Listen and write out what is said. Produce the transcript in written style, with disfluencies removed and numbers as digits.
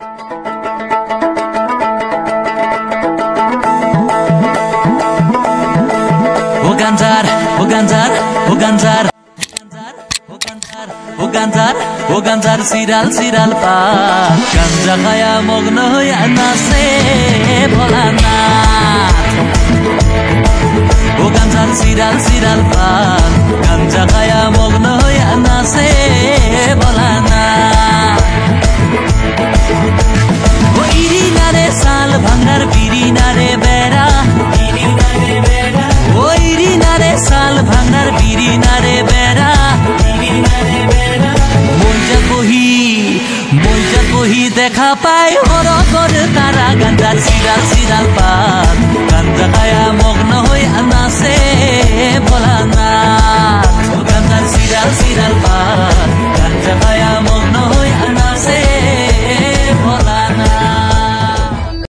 ও গাঞ্জার ও গাঞ্জার ও গাঞ্জার ও গাঞ্জার ও গাঞ্জার সিরাল সিরাল পাত গাঞ্জা খায়া মগ্ন হইয়া নাচে ভোলানাথ ও গাঞ্জার সিরাল সিরাল পাত গাঞ্জা খায়া মগ্ন হইয়া নাচে ভোলানাথ ও ইরি নারে সাল ভাঙ্গার বিড়ি নারে বেড়া ও ইরি নারে সাল ভাঙ্গার বিড়ি নারে বেড়া মইজা কহি দেখা পাই হরকর তারা গাঞ্জার সিরাল সিরাল পাত গাঞ্জা খায়া মগ্ন হই নাচে ভোলানাথ গাঞ্জার সিরাল সিরাল পাত গাঞ্জা খায়া মগ্ন